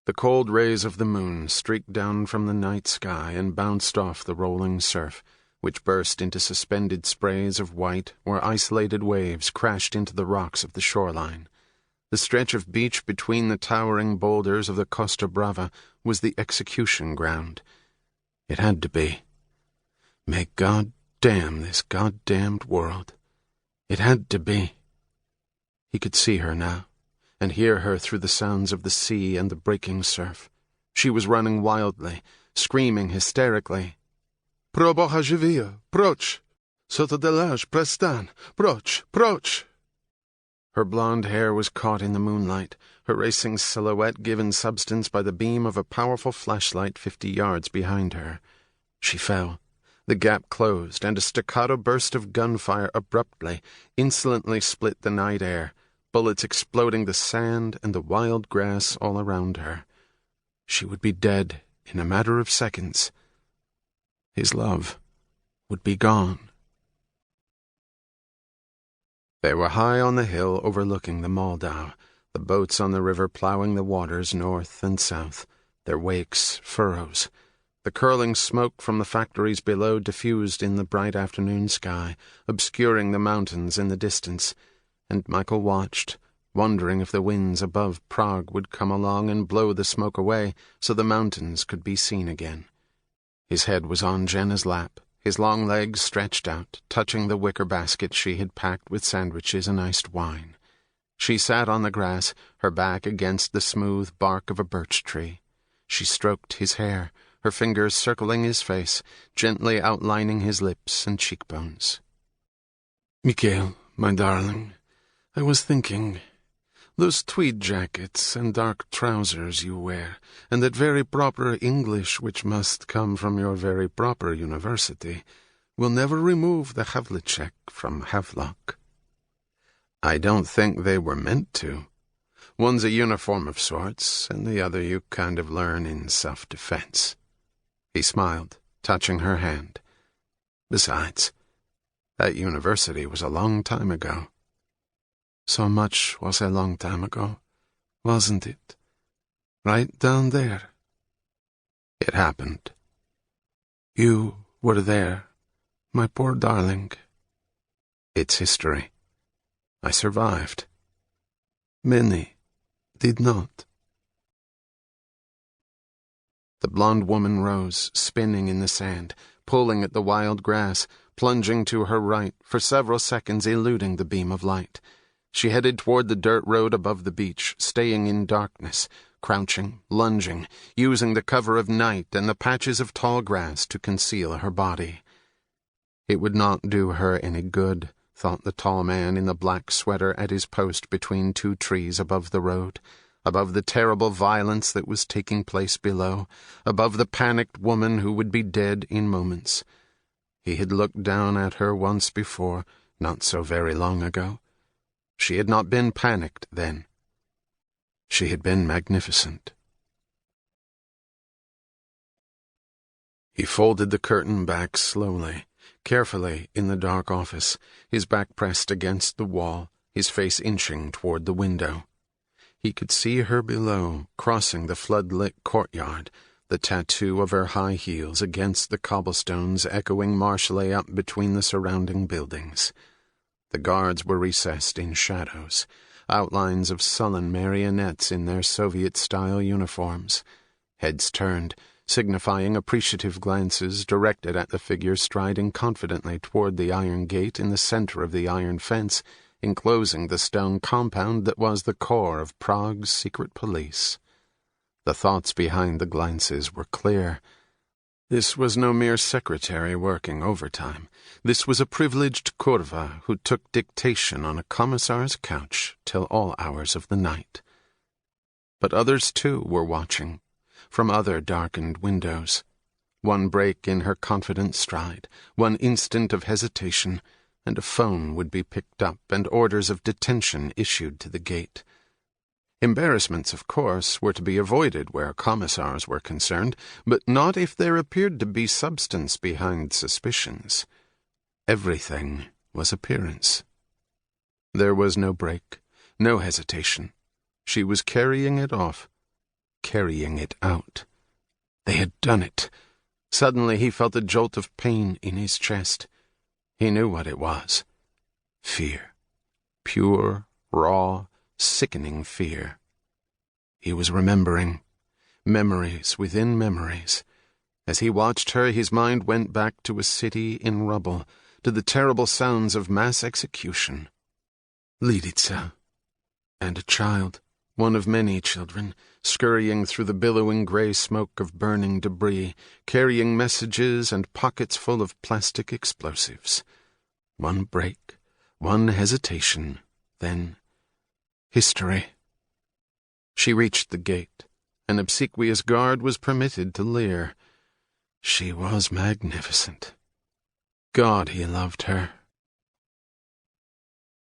The cold rays of the moon streaked down from the night sky and bounced off the rolling surf, which burst into suspended sprays of white or isolated waves crashed into the rocks of the shoreline. The stretch of beach between the towering boulders of the Costa Brava was the execution ground. It had to be. May God damn this goddamned world. It had to be. He could see her now, and hear her through the sounds of the sea and the breaking surf. She was running wildly, screaming hysterically. Probo Hajivia, proch! Sotto delage, prestan, proch, proch! Her blonde hair was caught in the moonlight, her racing silhouette given substance by the beam of a powerful flashlight 50 yards behind her. She fell. The gap closed, and a staccato burst of gunfire abruptly, insolently split the night air, bullets exploding the sand and the wild grass all around her. She would be dead in a matter of seconds. His love would be gone. They were high on the hill overlooking the Moldau, the boats on the river ploughing the waters north and south, their wakes furrows. The curling smoke from the factories below diffused in the bright afternoon sky, obscuring the mountains in the distance, and Michael watched, wondering if the winds above Prague would come along and blow the smoke away so the mountains could be seen again. His head was on Jenna's lap, his long legs stretched out, touching the wicker basket she had packed with sandwiches and iced wine. She sat on the grass, her back against the smooth bark of a birch tree. She stroked his hair, her fingers circling his face, gently outlining his lips and cheekbones. "Mikhail, my darling, I was thinking, those tweed jackets and dark trousers you wear, and that very proper English which must come from your very proper university, will never remove the Havlicek from Havelock." "I don't think they were meant to. One's a uniform of sorts, and the other you kind of learn in self-defense." He smiled, touching her hand. "Besides, that university was a long time ago." "So much was a long time ago, wasn't it? Right down there." "It happened." "You were there, my poor darling." "It's history. I survived." "Many did not." The blonde woman rose, spinning in the sand, pulling at the wild grass, plunging to her right, for several seconds eluding the beam of light. She headed toward the dirt road above the beach, staying in darkness, crouching, lunging, using the cover of night and the patches of tall grass to conceal her body. It would not do her any good, thought the tall man in the black sweater at his post between 2 trees above the road, above the terrible violence that was taking place below, above the panicked woman who would be dead in moments. He had looked down at her once before, not so very long ago. She had not been panicked then. She had been magnificent. He folded the curtain back slowly, carefully in the dark office, his back pressed against the wall, his face inching toward the window. He could see her below, crossing the flood-lit courtyard, the tattoo of her high heels against the cobblestones echoing martially up between the surrounding buildings. The guards were recessed in shadows, outlines of sullen marionettes in their Soviet-style uniforms, heads turned, signifying appreciative glances directed at the figure striding confidently toward the iron gate in the center of the iron fence, enclosing the stone compound that was the core of Prague's secret police. The thoughts behind the glances were clear. This was no mere secretary working overtime. This was a privileged kurva who took dictation on a commissar's couch till all hours of the night. But others, too, were watching, from other darkened windows. One break in her confident stride, one instant of hesitation, and a phone would be picked up and orders of detention issued to the gate. Embarrassments, of course, were to be avoided where commissars were concerned, but not if there appeared to be substance behind suspicions. Everything was appearance. There was no break, no hesitation. She was carrying it off. carrying it out. They had done it. Suddenly he felt a jolt of pain in his chest. He knew what it was. Fear. Pure, raw, sickening fear. He was remembering. Memories within memories. As he watched her, his mind went back to a city in rubble, to the terrible sounds of mass execution. Lidica. And a child, one of many children, scurrying through the billowing grey smoke of burning debris, carrying messages and pockets full of plastic explosives. One break, one hesitation, then history. She reached the gate. An obsequious guard was permitted to leer. She was magnificent. God, he loved her.